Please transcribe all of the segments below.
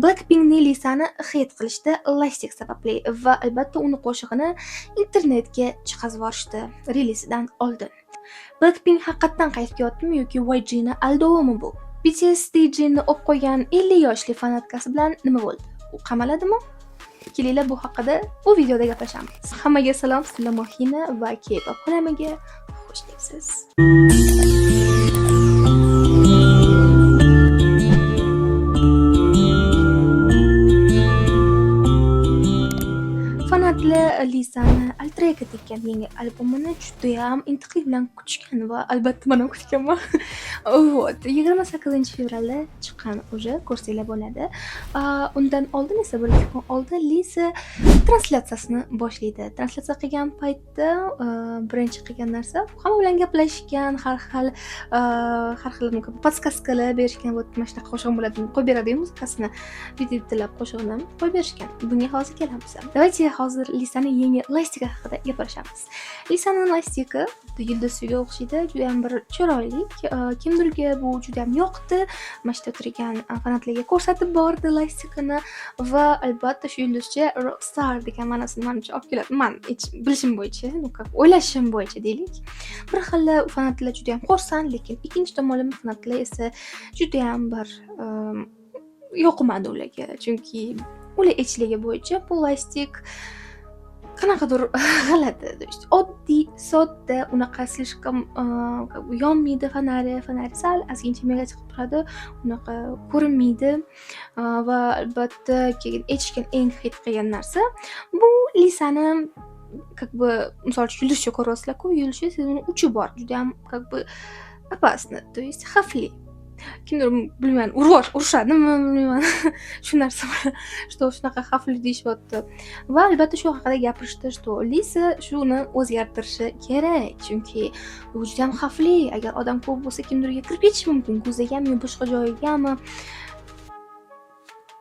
Blackpinkning Lisani hit qilishdi lastik sababli va albatta uni qo'shig'ini internetga chiqazib yuborishdi relizidan oldin. Blackpink haqiqatan qaytib yotdimi yoki YG'ni aldovimi bu? BTS DJ'ni o'p qo'ygan 50 yoshli fanatkasi bilan nima bo'ldi? U qamaladimi? Kelinglar bu haqida bu videoda gaplashamiz. Hammaga salom, sizlar Mohina va K-pop xonamiga xush kelibsiz. Fanatlar Lisani Altrega tekkan yangi albomini juda ham intiqlik bilan kutishgan va albatta men ham kutganman. Вот, 28-fevralda chiqqan уже ko'rsanglar bo'ladi. Undan oldin esa 1-2 kun oldin Lisa translyatsiyasini boshlaydi. Translyatsiya qilgan paytda birinchi qilgan narsa hamma bilan gaplashgan, har xil podskaskalar berishgan, вот mana shunaqa qo'shiq bo'ladi, qo'yib beradi muzikasini, bitilab qo'shig'ini qo'yib berishgan. Bunga hozir kelamiz. Давайте hozir Lisani yangi lastika haqida gapiramiz. Lisaning lastiki yulduzga o'xshaydi, juda ham bir chiroyli. Kimdirga bu juda ham yoqdi. Mana shu o'tirgan fanatlarga ko'rsatib bordi lastikini va albatta shu yulduzcha rockstar degan ma'nosini menimcha olib keladi. Men bilishim bo'yicha, o'ylashim bo'yicha deylik. Bir xil fanatlar juda ham xursand, lekin ikkinchi tomonlama fanatlar esa juda ham bir yoqmadi ularga, chunki ular aytishligi bo'yicha bu lastik qanaqadir g'alati, oddiy, sodda, unaqa slishkam yonmaydi fanari sal ozgincha mega chiqib turadi, unaqa ko'rinmaydi va albatta keyin aytishgan eng hit qilgan narsa bu Lisani misol uchun yulduzcha ko'ryapsizlar-ku, yulduzcha sizning uchi bor, juda ham опасно, то есть xavfli. Kimdir bilmayman, urushadimi, bilmayman. Shu narsa shunaqa xavfli deyishyapti. Va albatta shu haqida gapirishdi, что Lisa shuni o'zgartirishi kerak, chunki bu juda ham xavfli. Agar odam ko'p bo'lsa, kimdirga kirib ketishi mumkin, ko'zagami, boshqa joyigami.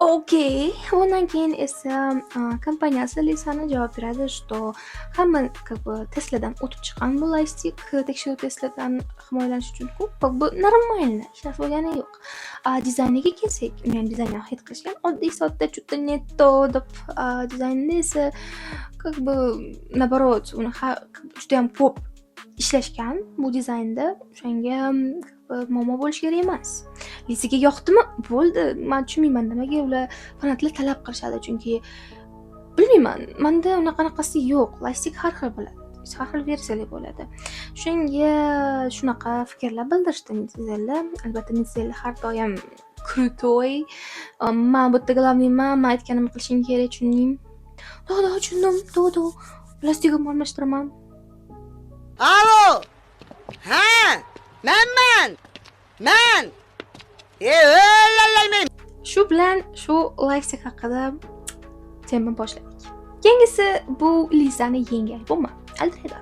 Okey, undan keyin esa kompaniyasi Lisani javob beradi, что hamma Tesla'dan o'tib chiqqan bu lastik, tekshiruv Tesla'dan himoyalanish uchun bu normalniy, hech narsa bo'lgani yo'q. Dizayniga kelsak, uni ham dizaynni hit qilishgan, oddiy sodda, juda netto deb dizaynda esa naоборот, uni juda ham ko'p ishlashgan bu dizaynda, o'shanga muammo bo'lishi kerak emas. Lisaga yoqdimi? Bo'ldi. Men tushunmayman nimaga ular fanatlar talab qilishadi, chunki bilmayman, menda unaqanaqasi yo'q. Lastik har xil bo'ladi. Har xil versiyalar bo'ladi. Shunga shunaqa fikrlar bildirishdi netizanlar. Albatta netizanlar har doim krutoy. Men bu yerda glavniyman, men aytganimni qilishing kerak, tushunding? Tushundim. Lastigimni almashtiraman. Alo! Ha! Men! O'lalayman. Shu bilan shu lastik haqida tema boshladik. Keyingisi bu Lisaning yangi albomi. Altrega.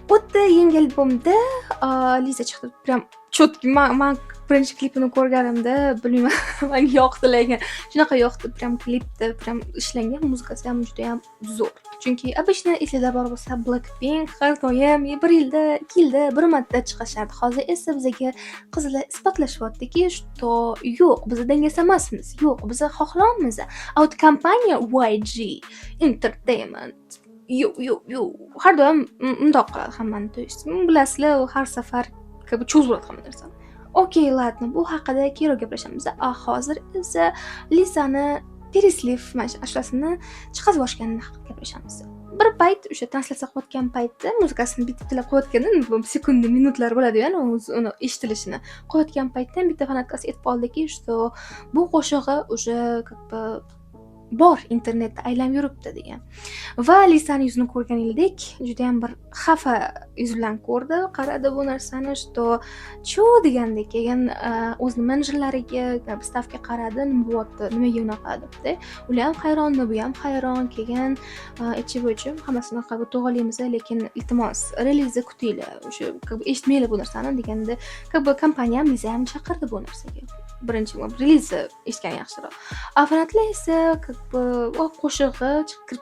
O'tda yangi albomda Lisa chiqdi. Prям chotki, men birinchi klipini ko'rganimda bilmayman, menga yoqdi, lekin shunaqa yoqdi, prям klipda prям ishlangan, muzikasi ham juda ham zo'r. Chunki обычно esingizda bor bo'lsa, Blackpink har doim 1 yilda, 2 yilda bir marta chiqishardi. Hozir esa bizga qizlar isbotlashyaptiki, что yo'q, biz dangas emasmiz, yo'q, biz xohlaymiz. Out kompaniya YG Entertainment yo'q, har doim undoq qiladi hammani, to есть bilasizlar, har safar cho'zib hamma narsani. Okey, ladno, bu haqida keyinroq gaplashamiz. Hozir esa Lisani Perisliv ashulasini chiqazib yuborishganini haqida gaplashamiz. Bir payt o'sha translyatsiya qilayotgan paytda muzikasini bitilab qo'yayotganda, sekund, minutlar bo'ladi-ku, uni eshitilishini qo'yayotgan paytda bitta fanatkasi aytib qoldiki, что bu qo'shig'i уже bor, internetda aylanib yuribdi degan. Va Lisani yuzini ko'rganingdek, juda ham bir xafa yuz bilan ko'rdi, qaradi bu narsani, что chu degandek, keyin o'zining menejerlariga stavka qaradi, nima bo'lyapti, nimaga unaqa debdi. Ular ham hayron, bu ham hayron, keyin aytchi bo'yicha hammasini to'g'rilaymiz, lekin iltimos, relizni kutinglar, o'sha eshitmanglar bu narsani deganda, kompaniya ham Liza ham chaqirdi bu narsaga. Birinchi relizni eshitgan yaxshiroq. Fanatlar esa qo'shig'i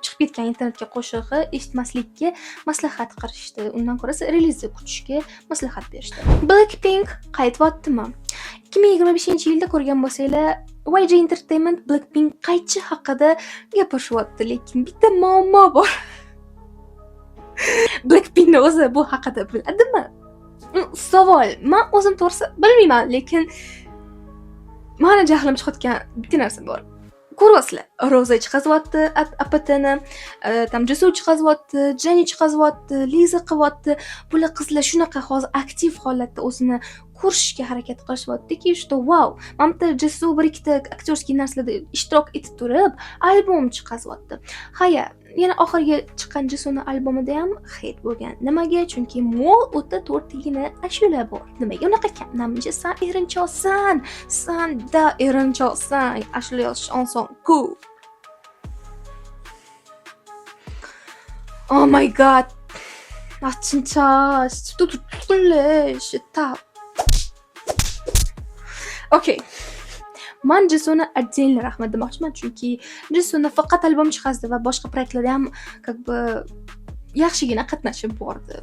chiqib ketgan internetga qo'shig'i eshitmaslikka maslahat qilishdi. Undan ko'ra relizni kutishga maslahat berishdi. Blackpink qaytyaptimi? 2025-yilda ko'rgan bo'lsanglar, YG Entertainment Blackpink qaychi haqida gapirishyapti, lekin bitta muammo bor. Blackpinkni o'zi bu haqida biladimi? Savol. Men o'zim to'g'risi bilmayman, lekin meni jahlim chiqayotgan bitta narsa bor. Ko'ryapsizlar, Roza chiqazyapti APTni, tam Jisoo chiqazyapti, Jenny chiqazyapti, Liza qilyapti. Bular qizlar shunaqa hozir aktiv holatda o'zini ko'rishga harakat qilishyaptiki, что wow. Mana bitta Jisoo bir ikkita aktyorskiy narsalarda ishtirok etib turib, albom chiqazyapti. Haya, yana oxirgi chiqqan Jisoo'ning albomida ham hit bo'lgan. Nimaga? Chunki mo'l o'ta to'rtgina ashula bor. Nimaga unaqa ekan? Namcha san erinchoqsan, san da erinchoqsan. Ashula yozish oson-ku. Oh my god. 아 진짜 또 tutqunli shitap. Okay. Men Jisoo'ni отдельно rahmat demoqchiman, chunki Jisoo'ni faqat albom chiqazdi va boshqa proyektlarda ham как бы yaxshigina qatnashib bordi.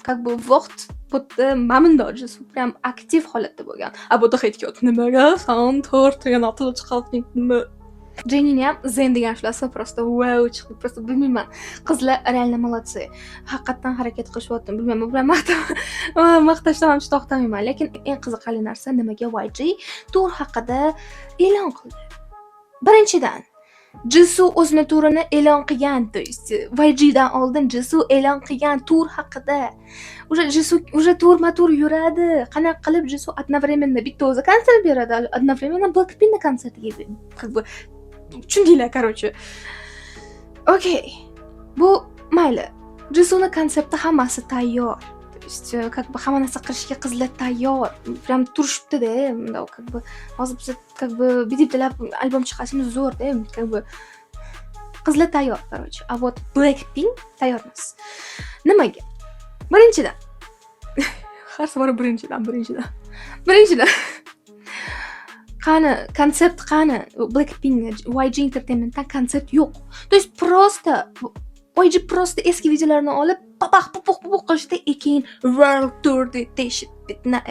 Как бы vaqt bo'tdi, mamnundor Jisoo ham aktiv holatda bo'lgan. A bu hit nimaga san to'rtga noto'g'ri chiqyaptingmi? Jenny'ni ham Zen degan shlasi просто wow chiqdi, просто bilmayman. Qizlar реально молодцы. Haqiqatan harakat qilishyapti. Bilmayman, bular maqtashdan ham to'xtamayman, lekin eng qiziqarli narsa nimaga YG tur haqida e'lon qildi. Birinchidan, Jisoo o'zini turini e'lon qilgan, то есть YG dan oldin Jisoo e'lon qilgan tur haqida. Уже tur yuradi. Qanaqa qilib Jisoo одновременно bitta o'zi konsert beradi, одновременно Blackpink'ning konsertiga как бы tushundinglar, короче. Okay. Bu mayli. Jisoo'ning konsepti hammasi tayyor. То есть как бы hamma narsa qilishga qizlar tayyor. Prям turishibdi-da, unda как бы hozir biz как бы bitta albom chiqarishimiz zo'r-da, как бы qizlar tayyor, короче. A вот Blackpink tayyor emas. Nimaga? Birinchidan. Har safar birinchidan. Qani, konsept qani? Blackpink, YG Entertainment'dan konsept yo'q. То есть просто YG просто eski videolarini olib, papaq qilishdi, keyin World Tour deb teshib bitna.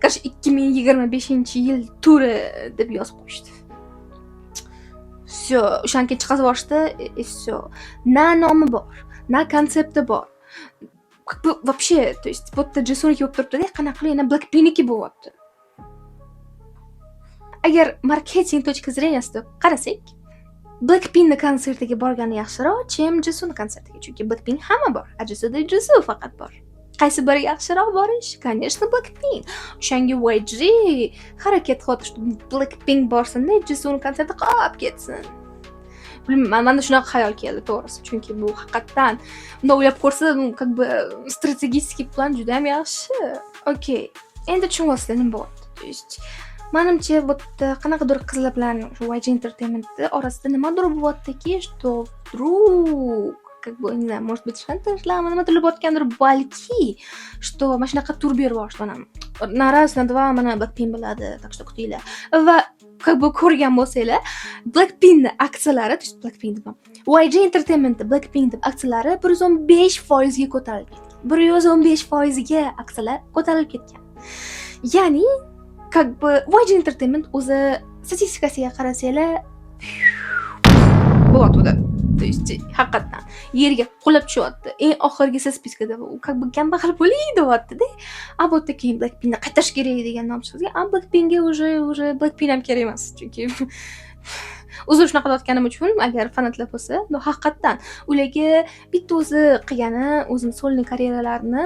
Qarshi 2025-yil turi deb yozib qo'yishdi. Всё, o'shanga chiqazib yuborishdi, всё. Na nomi bor, na konsepti bor. Вообще, то есть bu yerda Jisoo'niki bo'lib turibdi-da, qanaqa qilib yana Blackpink'niki bo'lyapti. Agar marketing точка зрениясida qarasak, Blackpink'ning konsertiga borgani yaxshiroq, chem Jisoo'ning konsertiga, chunki Blackpink hamma bor, a Jisoo'da Jisoo faqat bor. Qaysi biri yaxshiroq borish? Конечно, Blackpink. O'shanga YG harakat qilib Blackpink borsin-da, Jisoo'ning konserti qolib ketsin. Bilmayman, menda shunaqa xayol keldi to'g'risi, chunki bu haqiqatan unda o'ylab ko'rsa, как бы strategik plan juda ham yaxshi. Okay. Endi tushunyapsizlar nima bo'lyapti. То есть menimcha bu yerda qanaqadir qizlar bilan shu YG Entertainment orasida nimadir bo'lyaptiki, что вдруг как бы не знаю, может быть, шантажlama nimadir bo'layotgandir balki, что mana shunaqa tur berib yuborishdi mana. На раз, на два mana Blackpink biladi, так что kutinglar. Va как бы ko'rgan bo'lsanglar, Blackpink'ning aksiyalari, то есть Blackpink deb YG Entertainment Blackpink deb aksiyalari 115% ga ko'tarilib ketgan. 115% ga aksiyalar ko'tarilib ketgan. Ya'ni как бы YG Entertainment o'zi statistikasiga qarasanglar bo'lyapti. То есть haqiqatan yerga qulab tushyapti. Eng oxirgisi spiskada u как бы kambag'al bo'ling deyapti-da. A bu yerda keyin Blackpink'ni qaytarish kerak degan nom chiqdi. A Blackpink'ga уже Blackpink ham kerak emas, chunki uzr shunaqa deyotganim uchun agar fanatlar bo'lsa, no haqiqatan ularga bitta o'zi qilgani, o'zini solniy karyeralarini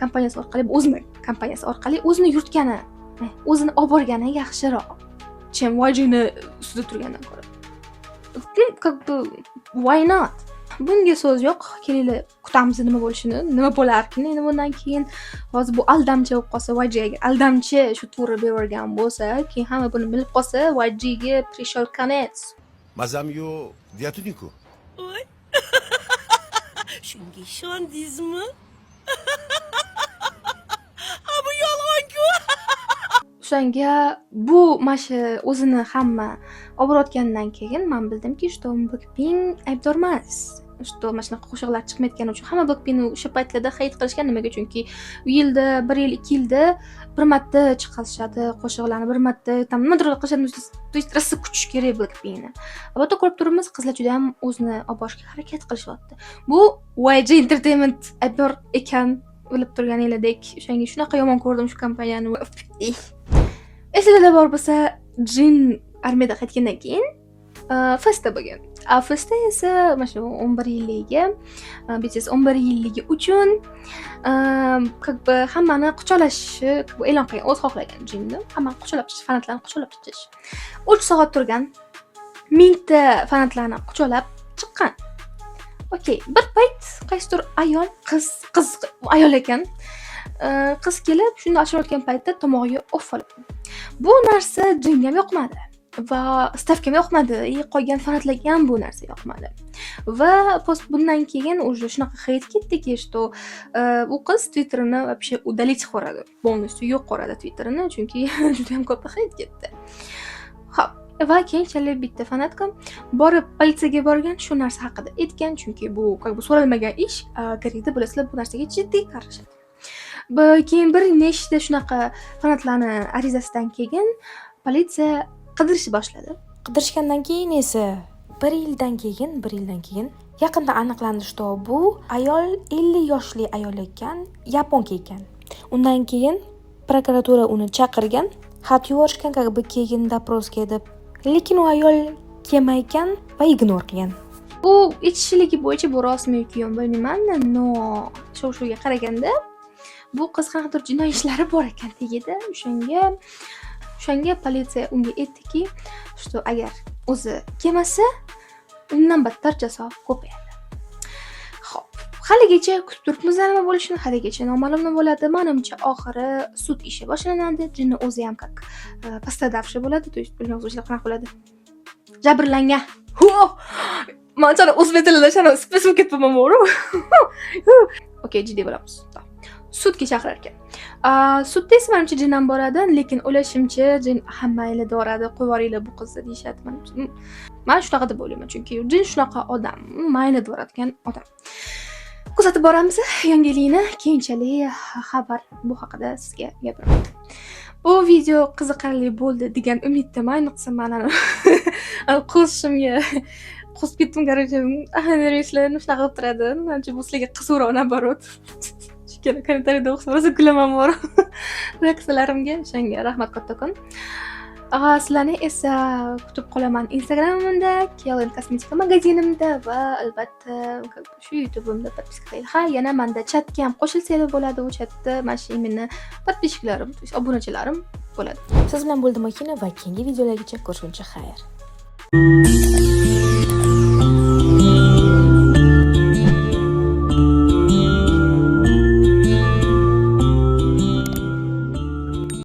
kompaniyasi orqali, o'zini kompaniyasi orqali o'zini yuritgani, o'zini olib borgani yaxshiroq. Chem YG'ni ustida turgandan ko'ra. Как бы why not? Bunga so'z yo'q. Kelinglar kutamiz nima bo'lishini, nima bo'larkin endi bundan keyin. Hozir bu aldamchi bo'lib qolsa, YG'ga aldamchi shu turni berib yuborgan bo'lsa, keyin hamma buni bilib qolsa, YG'ga пришел конец. Mazamyo Vyatuniku. Oy. Shunga ishondingizmi? Bu yolg'on-ku. O'shanga bu mashi o'zini hamma olib borayotgandan keyin men bildimki, что Blackpink aybdor emas. что mana shunaqa qo'shiqlar chiqmayotgani uchun hamma Blackpinkni o'sha paytlarda hate qilishgan. Nimaga? Chunki yilda 1 yil 2 yilda bir marta chiqarishadi qo'shiqlarni, bir marta там nimadir qilishadi. То есть rosa kutish kerak Blackpinkni. Albatta ko'rib turibmiz, qizlar juda ham o'zini olib borishga harakat qilishyapti. Bu YG Entertainment aytbor ekan, bilib turganingizdek, o'shanga shunaqa yomon ko'rdim shu kompaniyani. Esingizda bor bo'lsa, Jin armiyada qaytgandan keyin Festa bo'lgan. Festa esa mana shu 11 yilligi, BTS 11 yilligi uchun как бы hammani quchoqlashi e'lon qilgan, o'zi xohlagan Jinni. Hammani quchoqlab chiqish, fanatlarni quchoqlab chiqish. 3 soat turgan. 1000 ta fanatlarni quchoqlab chiqqan. Okey, bir payt qaysidir ayol, qiz ayol ekan. Qiz kelib, shunda ashirayotgan paytda tomog'iga off olib. Bu narsa Jinga ham yoqmadi. Va Stavga ham yoqmadi, qolgan fanatlarga ham bu narsa yoqmadi. Va bundan keyin уже shunaqa hate ketdiki, что u qiz Twitterini вообще удалить qiladi. Полностью yo'q qiladi Twitterini, chunki juda ham ko'p hate ketdi. Xo'p, va keyinchalik bitta fanatka borib politsiyaga borgan, shu narsa haqida aytgan, chunki bu как бы so'ralmagan ish. Koreyada bilasizlar, bu narsaga jiddiy qarashadi. Keyin bir nechta shunaqa fanatlarni arizasidan keyin politsiya qidirishni boshladi. Qidirishgandan keyin esa 1 yildan keyin yaqinda aniqlandi, что bu ayol 50 yoshli ayol ekan, yaponka ekan. Undan keyin prokuratura uni chaqirgan, xat yuborishgan, как бы keyin dопроsga deb. Lekin u ayol kelmaygan va ignor qilgan. Bu aytishligi bo'yicha bu rostmi yoki yo'q bilmayman, no shov-shuvga qaraganda bu qiz qanaqadir jinoiy ishlari bor ekan tegida. O'shanga politsiya unga aytdiki, что agar o'zi kelmasa, undan battar jazo ko'payadi. Xo'p, haligacha kutib turibmiz nima bo'lishini, haligacha noma'lum bo'ladi. Menimcha oxiri sud ishi boshlanadi. Jinni o'zi ham как пострадавший bo'ladi, то есть bilmayman qanaqa bo'ladi. Jabrlangan. Manchani o'zbek tilida shuni spesifik ketibman, to'g'ri? Okey, jiddiy bo'lamiz. Sudga chaqirar ekan. Sudda esa menimcha Jin ham boradi, lekin o'ylashimcha Jin hammayni doradi, qo'yib yuboringlar bu qizni deyshadi. Men shunaqa deb o'ylayman, chunki Jin shunaqa odam, mayli doradigan odam. Kuzatib boramiz yangilikni, keyinchalik xabar bu haqida sizga gapiraman. Bu video qiziqarli bo'ldi degan umiddaman. Ayniqsa men qo'shimga qo'sib ketdim, короче, reyslarni shunaqa qilib turadi. Menimcha bu sizlarga qiziqroq naborot. Kommentariyada o'qisa rosa kulaman bor. Reaksiyalarimga o'shanga rahmat kattakon. Sizlarni esa kutib qolaman Instagramimda, Kelen kosmetika magazinimda va albatta shu YouTube'imda podpiska qiling. Ha, yana menda chatga ham qo'shilsanglar bo'ladi. U chatda mana shu meni podpischiklarim, obunachilarim bo'ladi. Siz bilan bo'ldim Makina va keyingi videolargacha ko'rishguncha xayr.